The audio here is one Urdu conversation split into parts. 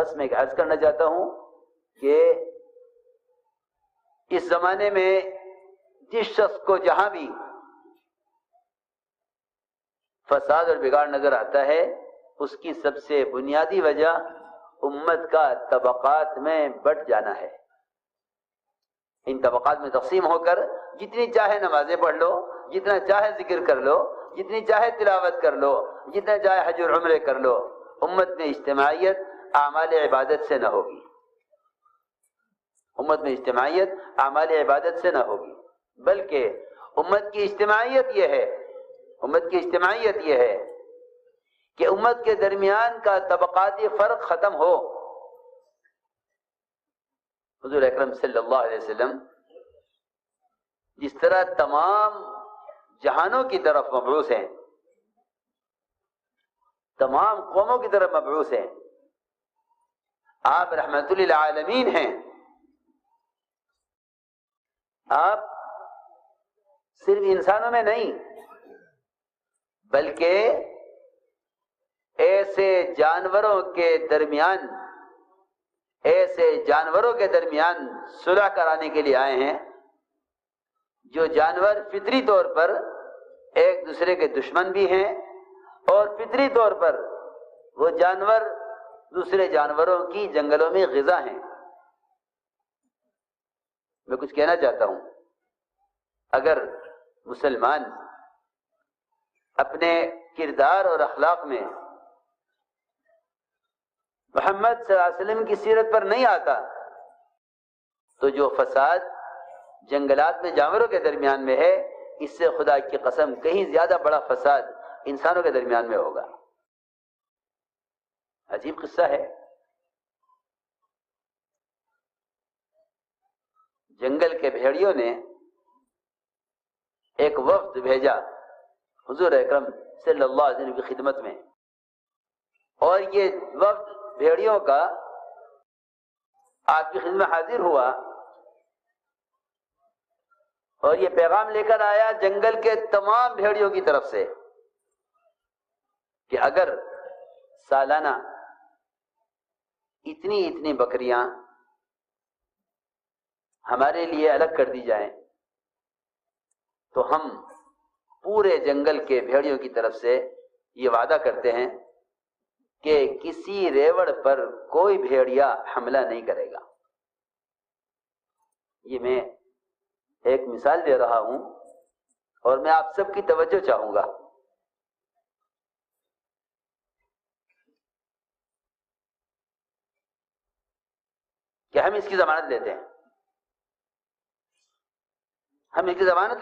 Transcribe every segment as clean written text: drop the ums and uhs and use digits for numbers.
بس میں عرض کرنا چاہتا ہوں کہ اس زمانے میں جس شخص کو جہاں بھی فساد اور بگاڑ نظر آتا ہے، اس کی سب سے بنیادی وجہ امت کا طبقات میں بٹ جانا ہے۔ ان طبقات میں تقسیم ہو کر جتنی چاہے نمازیں پڑھ لو، جتنا چاہے ذکر کر لو، جتنی چاہے تلاوت کر لو، جتنا چاہے حج اور عمرے کر لو، امت میں اجتماعیت اعمال عبادت سے نہ ہوگی۔ امت میں اجتماعیت اعمال عبادت سے نہ ہوگی، بلکہ امت کی اجتماعیت یہ ہے کہ امت کے درمیان کا طبقاتی فرق ختم ہو۔ حضور اکرم صلی اللہ علیہ وسلم جس طرح تمام جہانوں کی طرف مبعوث ہیں، تمام قوموں کی طرف مبعوث ہیں، آپ رحمت للعالمین ہیں۔ آپ صرف انسانوں میں نہیں بلکہ ایسے جانوروں کے درمیان صلح کرانے کے لیے آئے ہیں جو جانور فطری طور پر ایک دوسرے کے دشمن بھی ہیں، اور فطری طور پر وہ جانور دوسرے جانوروں کی جنگلوں میں غذا ہیں۔ میں کچھ کہنا چاہتا ہوں، اگر مسلمان اپنے کردار اور اخلاق میں محمد صلی اللہ علیہ وسلم کی سیرت پر نہیں آتا تو جو فساد جنگلات میں جانوروں کے درمیان میں ہے، اس سے خدا کی قسم کہیں زیادہ بڑا فساد انسانوں کے درمیان میں ہوگا۔ عجیب قصہ ہے، جنگل کے بھیڑیوں نے ایک وفد بھیجا حضور اکرم صلی اللہ علیہ وسلم کی خدمت میں، اور یہ وفد بھیڑیوں کا آپ کی خدمت حاضر ہوا اور یہ پیغام لے کر آیا جنگل کے تمام بھیڑیوں کی طرف سے کہ اگر سالانہ اتنی بکریاں ہمارے لیے الگ کر دی جائیں تو ہم پورے جنگل کے بھیڑیوں کی طرف سے یہ وعدہ کرتے ہیں کہ کسی ریوڑ پر کوئی بھیڑیا حملہ نہیں کرے گا۔ یہ میں ایک مثال دے رہا ہوں اور میں آپ سب کی توجہ چاہوں گا۔ کہ ہم اس کی ضمانت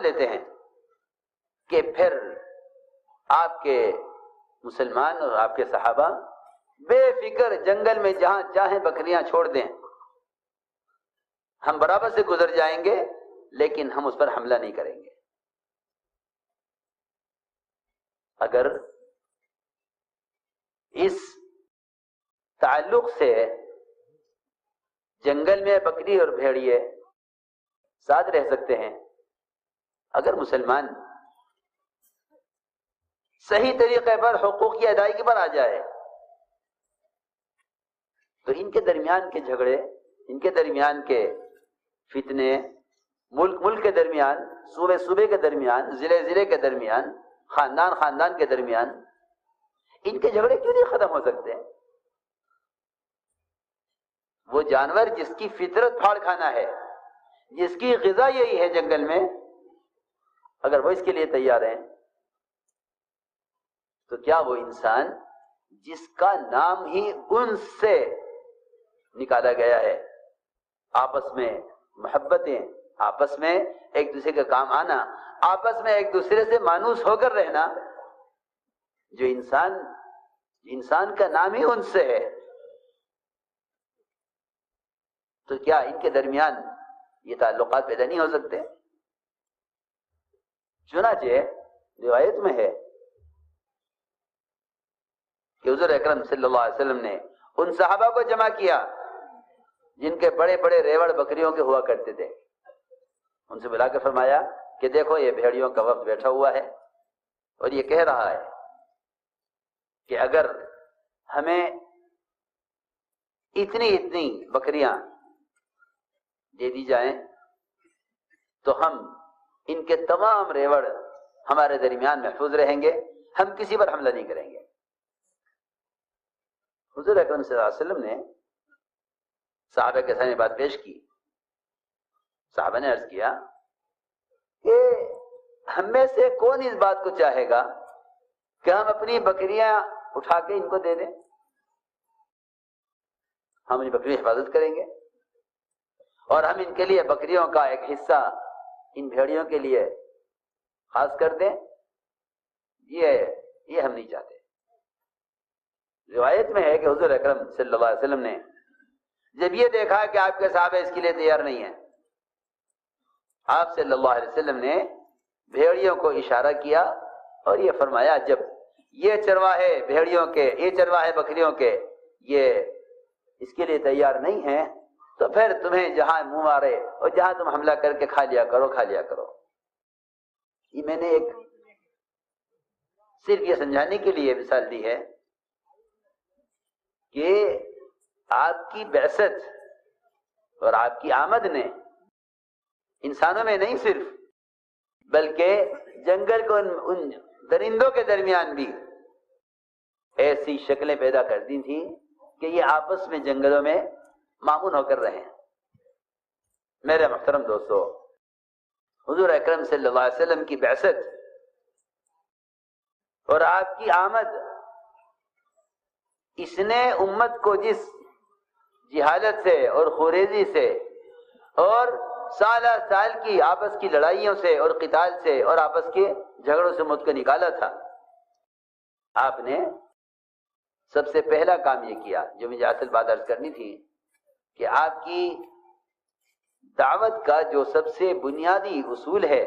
لیتے ہیں، کہ پھر آپ کے مسلمان اور آپ کے صحابہ بے فکر جنگل میں جہاں چاہیں بکریاں چھوڑ دیں، ہم برابر سے گزر جائیں گے لیکن ہم اس پر حملہ نہیں کریں گے۔ اگر اس تعلق سے جنگل میں بکری اور بھیڑیے ساتھ رہ سکتے ہیں، اگر مسلمان صحیح طریقے پر حقوق کی ادائیگی پر آ جائے تو ان کے درمیان کے جھگڑے، ان کے درمیان کے فتنے، ملک کے درمیان، صوبے کے درمیان، ضلع کے درمیان، خاندان کے درمیان، ان کے جھگڑے کیوں نہیں ختم ہو سکتے؟ وہ جانور جس کی فطرت پھاڑ کھانا ہے، جس کی غذا یہی ہے جنگل میں، اگر وہ اس کے لیے تیار ہیں تو کیا وہ انسان جس کا نام ہی انس سے نکالا گیا ہے، آپس میں محبتیں، آپس میں ایک دوسرے کا کام آنا، آپس میں ایک دوسرے سے مانوس ہو کر رہنا، جو انسان کا نام ہی انس سے ہے، تو کیا ان کے درمیان یہ تعلقات پیدا نہیں ہو سکتے؟ چنانچہ روایت میں ہے کہ حضور اکرم صلی اللہ علیہ وسلم نے ان صحابہ کو جمع کیا جن کے بڑے بڑے ریوڑ بکریوں کے ہوا کرتے تھے، ان سے بلا کے فرمایا کہ دیکھو یہ بھیڑیوں کا وقت بیٹھا ہوا ہے اور یہ کہہ رہا ہے کہ اگر ہمیں اتنی اتنی بکریاں دے دی جائیں تو ہم ان کے تمام ریوڑ ہمارے درمیان محفوظ رہیں گے، ہم کسی پر حملہ نہیں کریں گے۔ حضور اکرم صلی اللہ علیہ وسلم نے صحابہ کے سامنے بات پیش کی۔ صحابہ نے عرض کیا کہ ہم میں سے کون اس بات کو چاہے گا کہ ہم اپنی بکریاں اٹھا کے ان کو دے دیں؟ ہم ان بکریوں کی حفاظت کریں گے اور ہم ان کے لیے بکریوں کا ایک حصہ ان بھیڑیوں کے لیے خاص کر دیں، یہ ہم نہیں چاہتے۔ روایت میں ہے کہ حضور اکرم صلی اللہ علیہ وسلم نے جب یہ دیکھا کہ آپ کے صحابہ اس کے لیے تیار نہیں ہیں، آپ صلی اللہ علیہ وسلم نے بھیڑیوں کو اشارہ کیا اور یہ فرمایا جب یہ چرواہے بھیڑیوں کے، یہ چرواہے بکریوں کے یہ اس کے لیے تیار نہیں ہیں تو پھر تمہیں جہاں منہ مارے اور جہاں تم حملہ کر کے کھا لیا کرو۔ یہ میں نے ایک صرف یہ سمجھانے کے لیے مثال دی ہے کہ آپ کی بعثت اور آپ کی آمد نے انسانوں میں نہیں صرف بلکہ جنگل کو ان درندوں کے درمیان بھی ایسی شکلیں پیدا کر دی تھی کہ یہ آپس میں جنگلوں میں معمون ہو کر رہے ہیں۔ میرے محترم دوستو، حضور اکرم صلی اللہ علیہ وسلم کی بعثت اور آپ کی آمد، اس نے امت کو جس جہالت سے اور خوریزی سے اور سالہ سال کی آپس کی لڑائیوں سے اور قتال سے اور آپس کے جھگڑوں سے مجھ کو نکالا تھا، آپ نے سب سے پہلا کام یہ کیا جو مجھے اصل بات عرض کرنی تھی کہ آپ کی دعوت کا جو سب سے بنیادی اصول ہے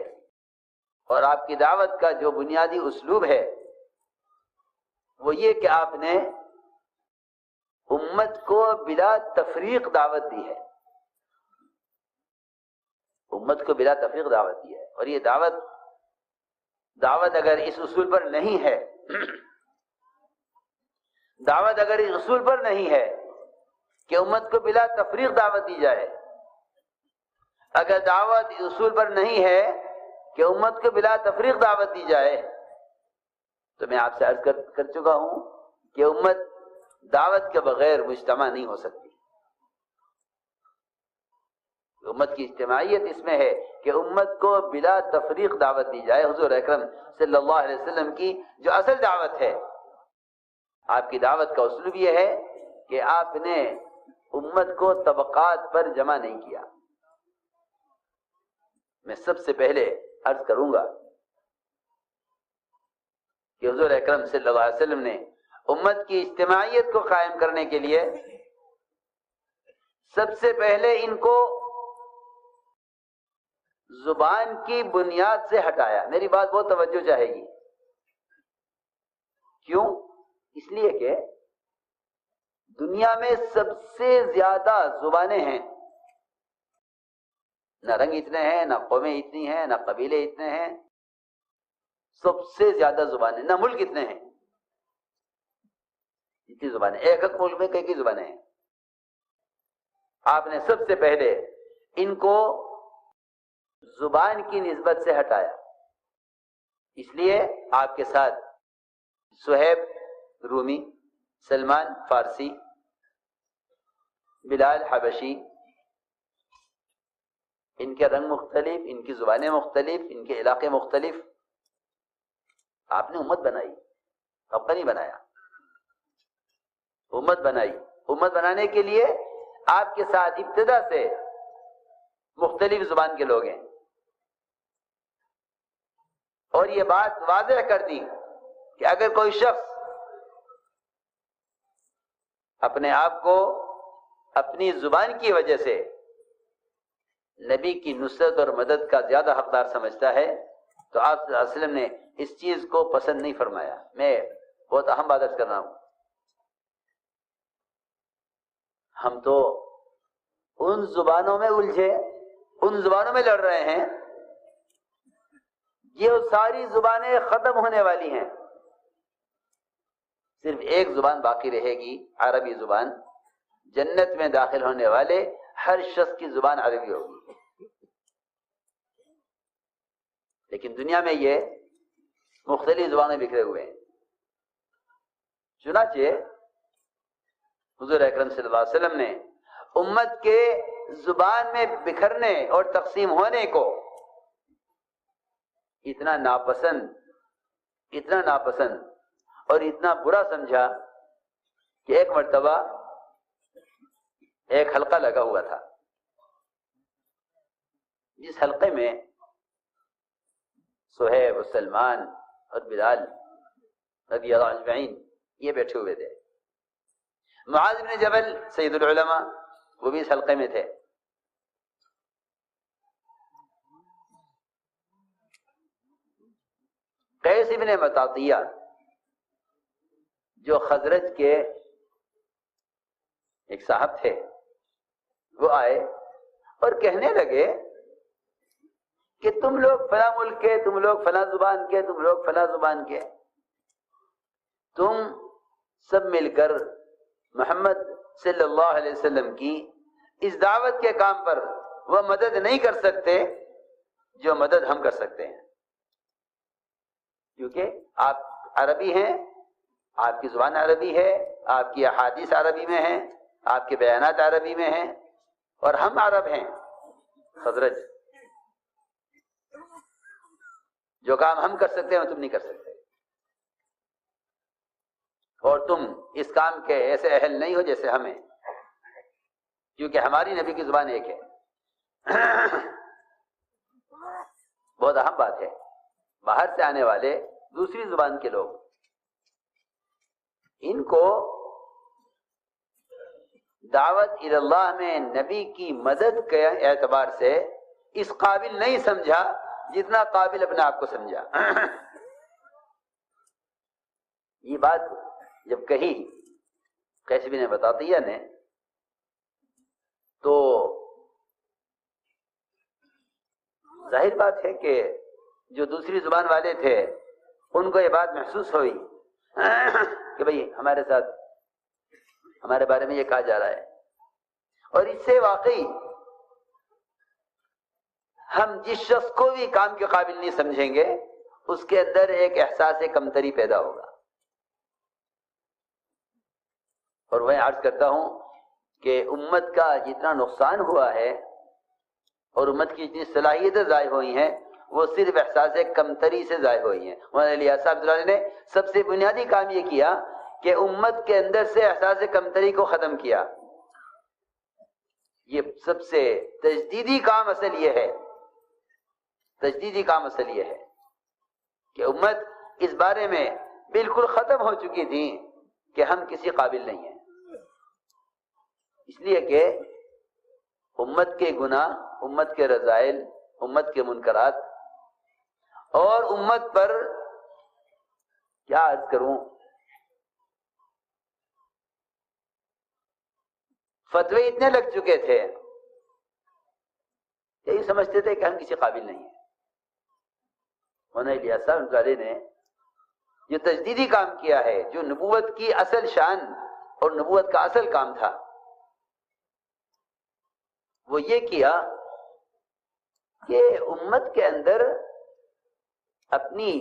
اور آپ کی دعوت کا جو بنیادی اسلوب ہے وہ یہ کہ آپ نے امت کو بلا تفریق دعوت دی ہے، امت کو بلا تفریق دعوت دی ہے۔ اور یہ دعوت اگر اس اصول پر نہیں ہے، دعوت اگر اس اصول پر نہیں ہے کہ امت کو بلا تفریق دعوت دی جائے، اگر دعوت اس اصول پر نہیں ہے کہ امت کو بلا تفریق دعوت دی جائے تو میں آپ سے عرض کر چکا ہوں کہ امت دعوت کے بغیر مجتمع نہیں ہو سکتی۔ امت کی اجتماعیت اس میں ہے کہ امت کو بلا تفریق دعوت دی جائے۔ حضور اکرم صلی اللہ علیہ وسلم کی جو اصل دعوت ہے، آپ کی دعوت کا اسلوب یہ ہے کہ آپ نے امت کو طبقات پر جمع نہیں کیا۔ میں سب سے پہلے عرض کروں گا کہ حضور اکرم صلی اللہ علیہ وسلم نے امت کی اجتماعیت کو قائم کرنے کے لیے سب سے پہلے ان کو زبان کی بنیاد سے ہٹایا۔ میری بات بہت توجہ چاہے گی، کیوں؟ اس لیے کہ دنیا میں سب سے زیادہ زبانیں ہیں، نہ رنگ اتنے ہیں، نہ قومیں اتنی ہیں، نہ قبیلے اتنے ہیں، سب سے زیادہ زبانیں، نہ ملک اتنے ہیں، اتنی زبانیں، ایک ایک ملک میں کئی زبانیں ہیں۔ آپ نے سب سے پہلے ان کو زبان کی نسبت سے ہٹایا، اس لیے آپ کے ساتھ صہیب رومی، سلمان فارسی، بلال حبشی، ان کے رنگ مختلف، ان کی زبانیں مختلف، ان کے علاقے مختلف، آپ نے امت بنائی، طبقہ نہیں بنایا، امت بنائی۔ امت بنانے کے لیے آپ کے ساتھ ابتدا سے مختلف زبان کے لوگ ہیں، اور یہ بات واضح کر دی کہ اگر کوئی شخص اپنے آپ کو اپنی زبان کی وجہ سے نبی کی نصرت اور مدد کا زیادہ حقدار سمجھتا ہے تو آپ صلی اللہ علیہ وسلم نے اس چیز کو پسند نہیں فرمایا۔ میں بہت اہم بات عرض کر رہا ہوں، ہم تو ان زبانوں میں الجھے، ان زبانوں میں لڑ رہے ہیں، یہ ساری زبانیں ختم ہونے والی ہیں، صرف ایک زبان باقی رہے گی، عربی زبان، جنت میں داخل ہونے والے ہر شخص کی زبان عربی ہوگی، لیکن دنیا میں یہ مختلف زبانیں بکھرے ہوئے ہیں۔ چنانچہ حضور اکرم صلی اللہ علیہ وسلم نے امت کے زبان میں بکھرنے اور تقسیم ہونے کو اتنا ناپسند اور اتنا برا سمجھا کہ ایک مرتبہ ایک حلقہ لگا ہوا تھا، جس حلقے میں صہیب اور سلمان اور بلال رضی اللہ عنہ اجمعین یہ بیٹھے ہوئے تھے۔ معاذ بن جبل سید العلماء وہ بھی اس حلقے میں تھے۔ قیس بن مطاطیہ جو خزرج کے ایک صاحب تھے، وہ آئے اور کہنے لگے کہ تم لوگ فلاں ملک کے، تم لوگ فلاں زبان کے، تم لوگ فلاں زبان کے، تم سب مل کر محمد صلی اللہ علیہ وسلم کی اس دعوت کے کام پر وہ مدد نہیں کر سکتے جو مدد ہم کر سکتے ہیں، کیونکہ آپ عربی ہیں، آپ کی زبان عربی ہے، آپ کی احادیث عربی میں ہیں، آپ کے بیانات عربی میں ہیں، اور ہم عرب ہیں خزرج، جو کام ہم کر سکتے ہیں وہ تم نہیں کر سکتے، اور تم اس کام کے ایسے اہل نہیں ہو جیسے ہمیں، کیونکہ ہماری نبی کی زبان ایک ہے۔ بہت اہم بات ہے، باہر سے آنے والے دوسری زبان کے لوگ، ان کو دعوت اللہ میں نبی کی مدد کے اعتبار سے اس قابل نہیں سمجھا جتنا قابل اپنے آپ کو سمجھا۔ یہ بات جب کہی قیس بن مطاطیہ نے تو ظاہر بات ہے کہ جو دوسری زبان والے تھے ان کو یہ بات محسوس ہوئی کہ بھئی ہمارے ساتھ ہمارے بارے میں یہ کہا جا رہا ہے، اور اس سے واقعی ہم جس شخص کو بھی کام کے قابل نہیں سمجھیں گے اس کے اندر ایک احساس کمتری پیدا ہوگا۔ اور میں عرض کرتا ہوں کہ امت کا جتنا نقصان ہوا ہے اور امت کی جتنی صلاحیتیں ضائع ہوئی ہیں وہ صرف احساس کمتری سے ضائع ہوئی ہیں۔ مولانا الیاس صاحب اللہ نے سب سے بنیادی کام یہ کیا کہ امت کے اندر سے احساس کمتری کو ختم کیا۔ یہ سب سے تجدیدی کام اصل یہ ہے، تجدیدی کام اصل یہ ہے کہ امت اس بارے میں بالکل ختم ہو چکی تھی کہ ہم کسی قابل نہیں ہیں، اس لیے کہ امت کے گناہ، امت کے رذائل، امت کے منکرات، اور امت پر کیا عرض کروں، فتوے اتنے لگ چکے تھے کہ یہ سمجھتے تھے کہ ہم کسی قابل نہیں ہیں۔ مولانا الیاس صاحب علیہ نے جو تجدیدی کام کیا ہے، جو نبوت کی اصل شان اور نبوت کا اصل کام تھا، وہ یہ کیا کہ امت کے اندر اپنی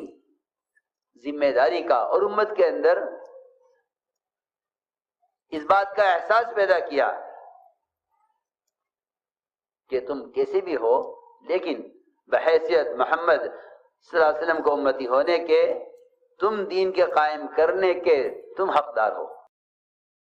ذمہ داری کا اور امت کے اندر اس بات کا احساس پیدا کیا کہ تم کیسے بھی ہو لیکن بحیثیت محمد صلی اللہ علیہ وسلم کو امتی ہونے کے، تم دین کے قائم کرنے کے تم حقدار ہو۔